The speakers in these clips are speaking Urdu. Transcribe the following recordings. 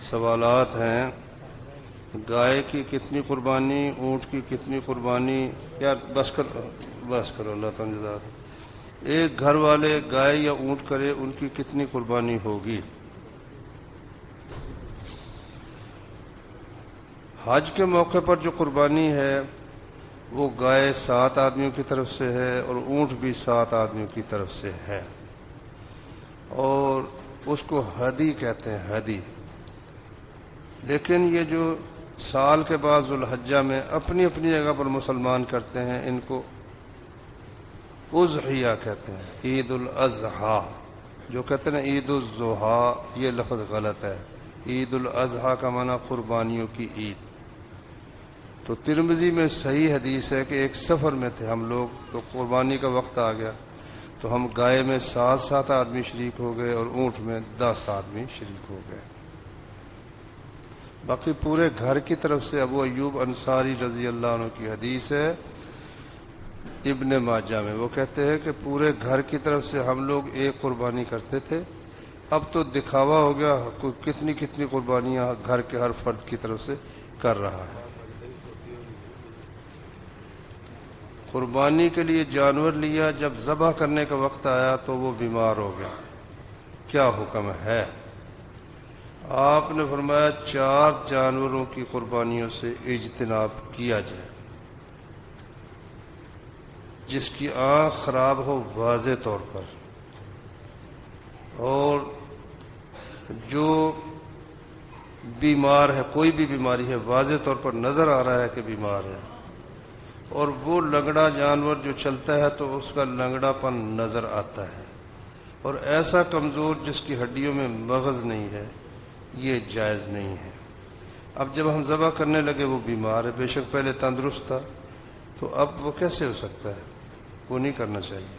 سوالات ہیں، گائے کی کتنی قربانی، اونٹ کی کتنی قربانی؟ یار بس کرو، اللہ تعالیٰ جزاک۔ ایک گھر والے گائے یا اونٹ کرے، ان کی کتنی قربانی ہوگی؟ حج کے موقع پر جو قربانی ہے وہ گائے 7 آدمیوں کی طرف سے ہے اور اونٹ بھی 7 آدمیوں کی طرف سے ہے، اور اس کو ہدی کہتے ہیں، ہدی۔ لیکن یہ جو سال کے بعد ذوالحجہ میں اپنی اپنی جگہ پر مسلمان کرتے ہیں، ان کو اضحیہ کہتے ہیں، عید الاضحیٰ۔ جو کہتے ہیں عید الضحیٰ، یہ لفظ غلط ہے۔ عید الاضحیٰ کا معنی قربانیوں کی عید۔ تو ترمذی میں صحیح حدیث ہے کہ ایک سفر میں تھے ہم لوگ، تو قربانی کا وقت آ گیا، تو ہم گائے میں 7 آدمی شریک ہو گئے اور اونٹ میں 10 آدمی شریک ہو گئے۔ باقی پورے گھر کی طرف سے ابو ایوب انصاری رضی اللہ عنہ کی حدیث ہے ابن ماجہ میں، وہ کہتے ہیں کہ پورے گھر کی طرف سے ہم لوگ ایک قربانی کرتے تھے، اب تو دکھاوا ہو گیا، کوئی کتنی قربانیاں گھر کے ہر فرد کی طرف سے کر رہا ہے۔ قربانی کے لیے جانور لیا، جب ذبح کرنے کا وقت آیا تو وہ بیمار ہو گیا، کیا حکم ہے؟ آپ نے فرمایا 4 جانوروں کی قربانیوں سے اجتناب کیا جائے۔ جس کی آنکھ خراب ہو واضح طور پر، اور جو بیمار ہے، کوئی بھی بیماری ہے واضح طور پر نظر آ رہا ہے کہ بیمار ہے، اور وہ لنگڑا جانور جو چلتا ہے تو اس کا لنگڑا پن نظر آتا ہے، اور ایسا کمزور جس کی ہڈیوں میں مغز نہیں ہے، یہ جائز نہیں ہے۔ اب جب ہم ذبح کرنے لگے وہ بیمار ہے، بے شک پہلے تندرست تھا، تو اب وہ کیسے ہو سکتا ہے؟ وہ نہیں کرنا چاہیے۔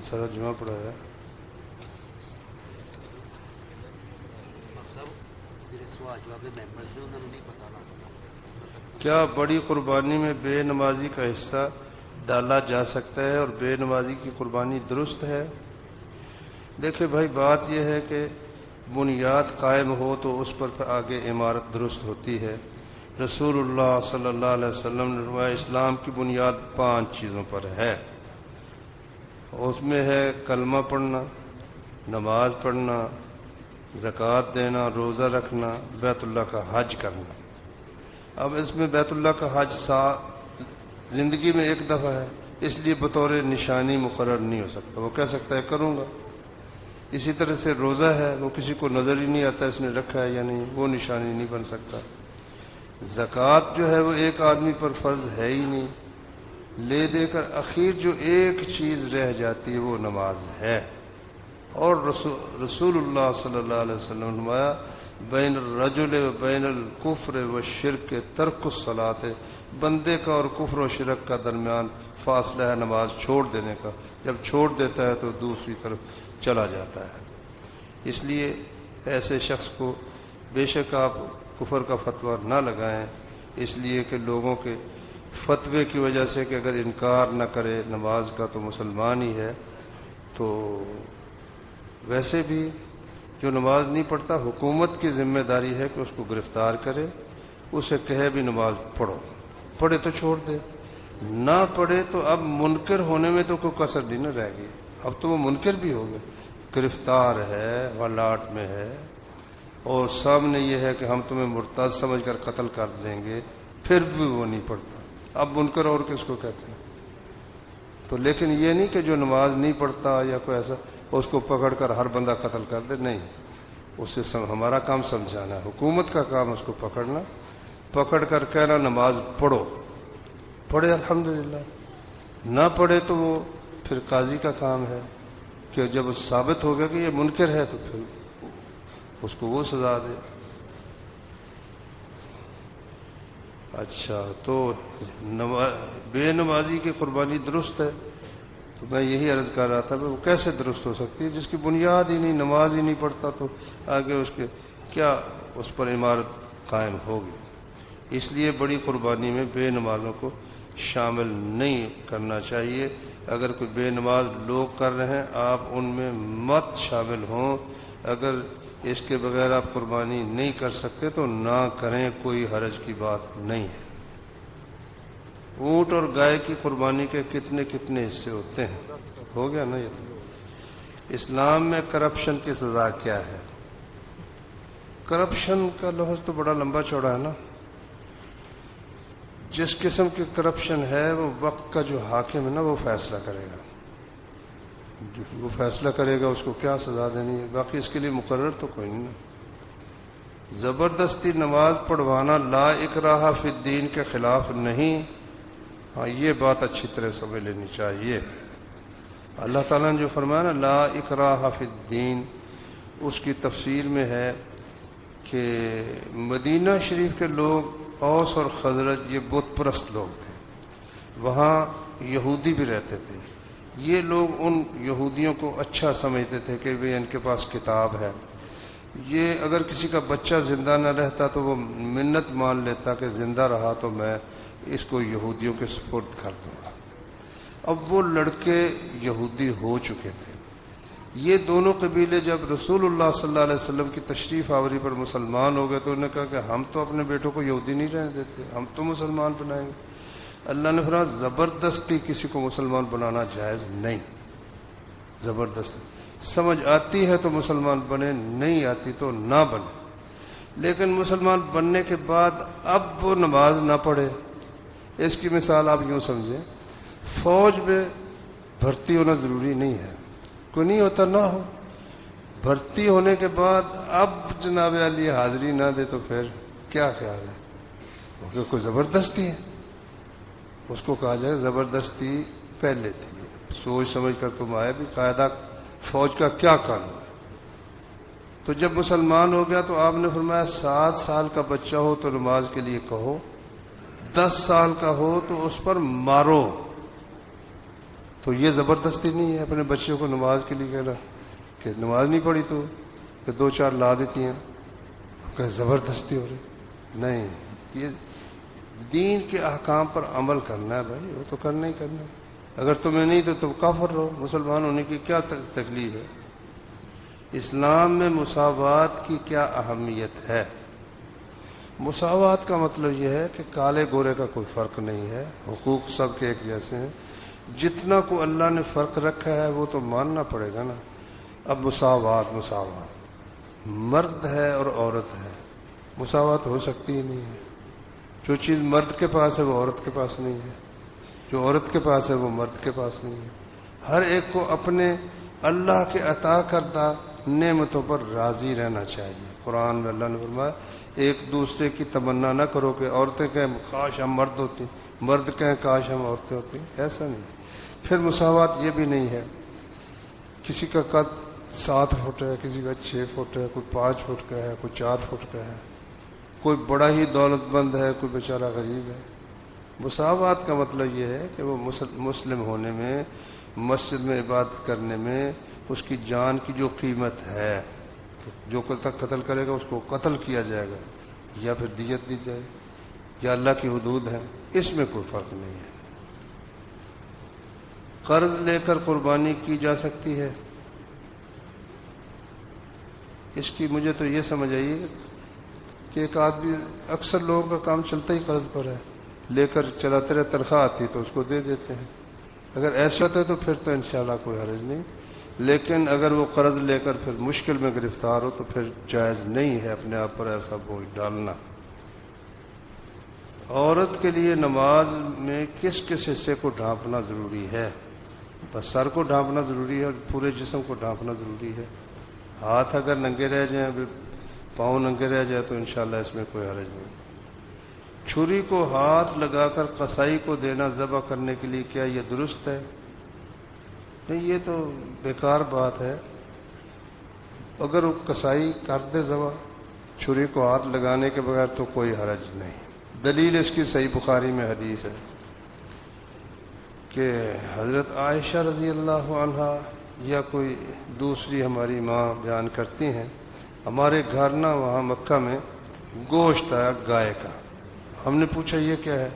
سارا جمعہ پڑا ہے۔ کیا بڑی قربانی میں بے نمازی کا حصہ ڈالا جا سکتا ہے اور بے نمازی کی قربانی درست ہے؟ دیکھیں بھائی، بات یہ ہے کہ بنیاد قائم ہو تو اس پر آگے عمارت درست ہوتی ہے۔ رسول اللہ صلی اللہ علیہ وسلم نے فرمایا اسلام کی بنیاد 5 چیزوں پر ہے، اس میں ہے کلمہ پڑھنا، نماز پڑھنا، زکوٰۃ دینا، روزہ رکھنا، بیت اللہ کا حج کرنا۔ اب اس میں بیت اللہ کا حج زندگی میں ایک دفعہ ہے، اس لیے بطور نشانی مقرر نہیں ہو سکتا۔ وہ کہہ سکتا ہے کروں گا۔ اسی طرح سے روزہ ہے، وہ کسی کو نظر ہی نہیں آتا اس نے رکھا ہے یا نہیں، وہ نشانی نہیں بن سکتا۔ زکوٰۃ جو ہے وہ ایک آدمی پر فرض ہے ہی نہیں، لے دے کر اخیر جو ایک چیز رہ جاتی ہے وہ نماز ہے۔ اور رسول اللہ صلی اللہ علیہ وسلم نے فرمایا بین الرجل و بین الکفر و شرک ترک الصلاۃ، بندے کا اور کفر و شرک کا درمیان فاصلہ ہے نماز چھوڑ دینے کا، جب چھوڑ دیتا ہے تو دوسری طرف چلا جاتا ہے۔ اس لیے ایسے شخص کو بے شک آپ کفر کا فتویٰ نہ لگائیں، اس لیے کہ لوگوں کے فتوے کی وجہ سے کہ اگر انکار نہ کرے نماز کا تو مسلمان ہی ہے۔ تو ویسے بھی جو نماز نہیں پڑھتا، حکومت کی ذمہ داری ہے کہ اس کو گرفتار کرے، اسے کہے بھی نماز پڑھو، پڑھے تو چھوڑ دے، نہ پڑھے تو اب منکر ہونے میں تو کوئی کسر نہیں نہ رہ گئی، اب تو وہ منکر بھی ہو گئے، گرفتار ہے، ولاٹ میں ہے، اور سامنے یہ ہے کہ ہم تمہیں مرتد سمجھ کر قتل کر دیں گے، پھر بھی وہ نہیں پڑھتا، اب منکر اور کس کو کہتے ہیں؟ تو لیکن یہ نہیں کہ جو نماز نہیں پڑھتا یا کوئی ایسا اس کو پکڑ کر ہر بندہ قتل کر دے، نہیں، اسے ہمارا کام سمجھانا ہے، حکومت کا کام اس کو پکڑنا، پکڑ کر کہنا نماز پڑھو، پڑھے الحمدللہ، نہ پڑھے تو وہ پھر قاضی کا کام ہے کہ جب ثابت ہو گیا کہ یہ منکر ہے تو پھر اس کو وہ سزا دے۔ اچھا، تو بے نمازی کی قربانی درست ہے؟ تو میں یہی عرض کر رہا تھا کہ وہ کیسے درست ہو سکتی ہے؟ جس کی بنیاد ہی نہیں، نماز ہی نہیں پڑھتا، تو آگے اس کے کیا اس پر عمارت قائم ہوگی؟ اس لیے بڑی قربانی میں بے نمازوں کو شامل نہیں کرنا چاہیے، اگر کوئی بے نماز لوگ کر رہے ہیں آپ ان میں مت شامل ہوں. اگر اس کے بغیر آپ قربانی نہیں کر سکتے تو نہ کریں، کوئی حرج کی بات نہیں ہے. اونٹ اور گائے کی قربانی کے کتنے کتنے حصے ہوتے ہیں؟ ہو گیا نا یہ تو. اسلام میں کرپشن کی سزا کیا ہے؟ کرپشن کا لفظ تو بڑا لمبا چوڑا ہے نا. جس قسم کی کرپشن ہے وہ وقت کا جو حاکم ہے نا وہ فیصلہ کرے گا. وہ فیصلہ کرے گا اس کو کیا سزا دینی ہے، باقی اس کے لیے مقرر تو کوئی نہیں نا. زبردستی نماز پڑھوانا لا اکراہ فی الدین کے خلاف نہیں. ہاں یہ بات اچھی طرح سمجھ لینی چاہیے. اللہ تعالیٰ نے جو فرمایا نا لا اکراہ فی الدین، اس کی تفسیر میں ہے کہ مدینہ شریف کے لوگ اوس اور خزرج یہ بت پرست لوگ تھے، وہاں یہودی بھی رہتے تھے. یہ لوگ ان یہودیوں کو اچھا سمجھتے تھے کہ ان کے پاس کتاب ہے. یہ اگر کسی کا بچہ زندہ نہ رہتا تو وہ منت مان لیتا کہ زندہ رہا تو میں اس کو یہودیوں کے سپرد کر دوں گا. اب وہ لڑکے یہودی ہو چکے تھے. یہ دونوں قبیلے جب رسول اللہ صلی اللہ علیہ وسلم کی تشریف آوری پر مسلمان ہو گئے تو انہوں نے کہا کہ ہم تو اپنے بیٹوں کو یہودی نہیں رہنے دیتے، ہم تو مسلمان بنائیں گے. اللہ نے فرمایا زبردستی کسی کو مسلمان بنانا جائز نہیں. زبردستی سمجھ آتی ہے تو مسلمان بنے، نہیں آتی تو نہ بنے. لیکن مسلمان بننے کے بعد اب وہ نماز نہ پڑھے. اس کی مثال آپ یوں سمجھیں، فوج میں بھرتی ہونا ضروری نہیں ہے، کوئی نہیں ہوتا نہ ہو. بھرتی ہونے کے بعد اب جناب علی حاضری نہ دے تو پھر کیا خیال ہے؟ کیونکہ کوئی زبردستی ہے، اس کو کہا جائے زبردستی پہلے تھی. سوچ سمجھ کر تم آئے بھی قاعدہ فوج کا کیا قانون ہے. تو جب مسلمان ہو گیا تو آپ نے فرمایا 7 سال کا بچہ ہو تو نماز کے لیے کہو، 10 سال کا ہو تو اس پر مارو. تو یہ زبردستی نہیں ہے اپنے بچوں کو نماز کے لیے کہنا کہ نماز نہیں پڑھی تو کہ 2-4 لا دیتی ہیں کہ زبردستی ہو رہی. نہیں، یہ دین کے احکام پر عمل کرنا ہے بھائی، وہ تو کرنا ہی کرنا ہے. اگر تمہیں نہیں تو تم کافر رہو، مسلمان ہونے کی کیا تکلیف ہے. اسلام میں مساوات کی کیا اہمیت ہے؟ مساوات کا مطلب یہ ہے کہ کالے گورے کا کوئی فرق نہیں ہے، حقوق سب کے ایک جیسے ہیں. جتنا کو اللہ نے فرق رکھا ہے وہ تو ماننا پڑے گا نا. اب مساوات مرد ہے اور عورت ہے، مساوات ہو سکتی ہی نہیں ہے. جو چیز مرد کے پاس ہے وہ عورت کے پاس نہیں ہے، جو عورت کے پاس ہے وہ مرد کے پاس نہیں ہے. ہر ایک کو اپنے اللہ کے عطا کردہ نعمتوں پر راضی رہنا چاہیے. قرآن میں اللہ نے فرمایا ایک دوسرے کی تمنا نہ کرو کہ عورتیں کہیں کاش ہم مرد ہوتی، مرد کہیں کاش ہم عورتیں ہوتی. ایسا نہیں. پھر مساوات یہ بھی نہیں ہے کسی کا قد 7 فٹ ہے، کسی کا 6 فٹ ہے، کوئی 5 فٹ کا ہے، کوئی 4 فٹ کا ہے، کوئی بڑا ہی دولت مند ہے، کوئی بیچارہ غریب ہے. مساوات کا مطلب یہ ہے کہ وہ مسلم ہونے میں، مسجد میں عبادت کرنے میں اس کی جان کی جو قیمت ہے، جو قتل کرے گا اس کو قتل کیا جائے گا یا پھر دیت دی جائے یا اللہ کی حدود ہے، اس میں کوئی فرق نہیں ہے. قرض لے کر قربانی کی جا سکتی ہے؟ اس کی مجھے تو یہ سمجھ آئی کہ ایک آدمی، اکثر لوگوں کا کام چلتا ہی قرض پر ہے، لے کر چلاتے رہے، تنخواہ آتی تو اس کو دے دیتے ہیں. اگر ایسا ہوتا ہے تو پھر تو انشاءاللہ کوئی حرج نہیں. لیکن اگر وہ قرض لے کر پھر مشکل میں گرفتار ہو تو پھر جائز نہیں ہے اپنے آپ پر ایسا بوجھ ڈالنا. عورت کے لیے نماز میں کس کس حصے کو ڈھانپنا ضروری ہے؟ بس سر کو ڈھانپنا ضروری ہے اور پورے جسم کو ڈھانپنا ضروری ہے. ہاتھ اگر ننگے رہ جائیں، پاؤں ننگے رہ جائے تو انشاءاللہ اس میں کوئی حرج نہیں. چھری کو ہاتھ لگا کر قصائی کو دینا ذبح کرنے کے لیے کیا یہ درست ہے؟ نہیں، یہ تو بیکار بات ہے. اگر وہ قصائی کر دے ذبح چھری کو ہاتھ لگانے کے بغیر تو کوئی حرج نہیں. دلیل اس کی صحیح بخاری میں حدیث ہے کہ حضرت عائشہ رضی اللہ عنہا یا کوئی دوسری ہماری ماں بیان کرتی ہیں، ہمارے گھر نا وہاں مکہ میں گوشت آیا گائے کا. ہم نے پوچھا یہ کیا ہے؟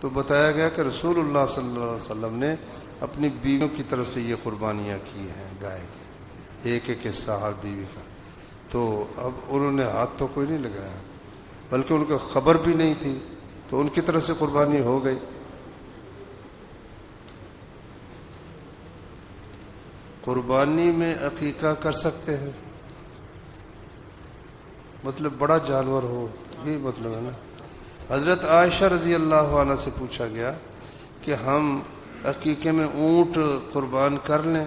تو بتایا گیا کہ رسول اللہ صلی اللہ علیہ وسلم نے اپنی بیویوں کی طرف سے یہ قربانیاں کی ہیں گائے کی، ایک ایک حصہ ہر بیوی کا. تو اب انہوں نے ہاتھ تو کوئی نہیں لگایا، بلکہ ان کو خبر بھی نہیں تھی، تو ان کی طرف سے قربانی ہو گئی. قربانی میں عقیقہ کر سکتے ہیں، مطلب بڑا جانور ہو، یہی مطلب ہے نا. حضرت عائشہ رضی اللہ عنہ سے پوچھا گیا کہ ہم عقیقے میں اونٹ قربان کر لیں؟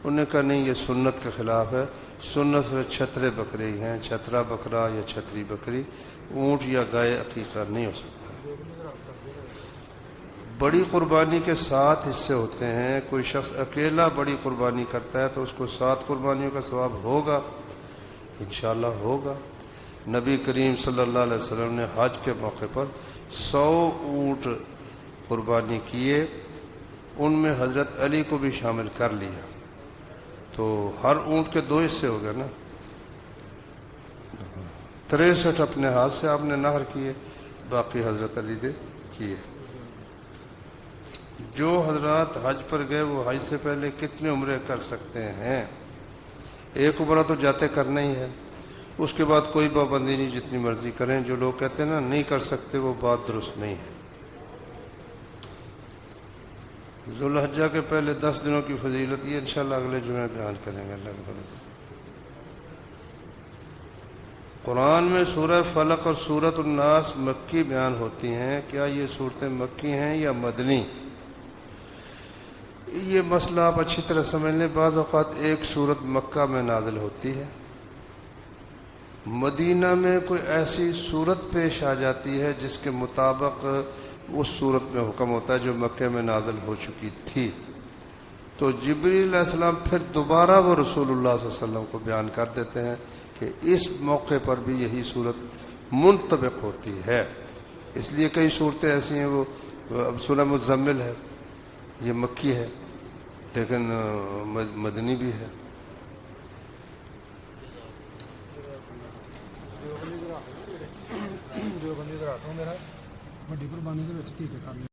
انہوں نے کہا نہیں، یہ سنت کے خلاف ہے. سنت سے چھترے بکرے ہی ہیں، چھترا بکرا یا چھتری بکری، اونٹ یا گائے عقیقہ نہیں ہو سکتا. بڑی قربانی کے 7 حصے ہوتے ہیں. کوئی شخص اکیلا بڑی قربانی کرتا ہے تو اس کو 7 قربانیوں کا ثواب ہوگا، انشاءاللہ ہوگا. نبی کریم صلی اللہ علیہ وسلم نے حج کے موقع پر 100 اونٹ قربانی کیے، ان میں حضرت علی کو بھی شامل کر لیا، تو ہر اونٹ کے 2 حصے ہو گئے نا. 63 اپنے ہاتھ سے آپ نے نہر کیے، باقی حضرت علی نے کیے. جو حضرات حج پر گئے وہ حج سے پہلے کتنے عمرے کر سکتے ہیں؟ 1 عمرہ تو جاتے کرنا ہی ہے، اس کے بعد کوئی پابندی نہیں، جتنی مرضی کریں. جو لوگ کہتے ہیں نا نہیں کر سکتے، وہ بات درست نہیں ہے. ذوالحجہ کے پہلے 10 دنوں کی فضیلت یہ انشاءاللہ اگلے جمعے بیان کریں گے اللہ کے فضل سے. قرآن میں سورہ فلق اور سورۃ الناس مکی بیان ہوتی ہیں. کیا یہ صورتیں مکی ہیں یا مدنی؟ یہ مسئلہ آپ اچھی طرح سمجھ لیں. بعض اوقات ایک صورت مکہ میں نازل ہوتی ہے، مدینہ میں کوئی ایسی صورت پیش آ جاتی ہے جس کے مطابق اس صورت میں حکم ہوتا ہے جو مکہ میں نازل ہو چکی تھی، تو جبریل علیہ السلام پھر دوبارہ وہ رسول اللہ صلی اللہ علیہ وسلم کو بیان کر دیتے ہیں کہ اس موقع پر بھی یہی صورت منطبق ہوتی ہے. اس لیے کئی صورتیں ایسی ہیں، وہ اب سورہ مزمل ہے، یہ مکی ہے لیکن مدنی بھی ہے. جو بندی کراتا ہوں میرا بڑی قربانی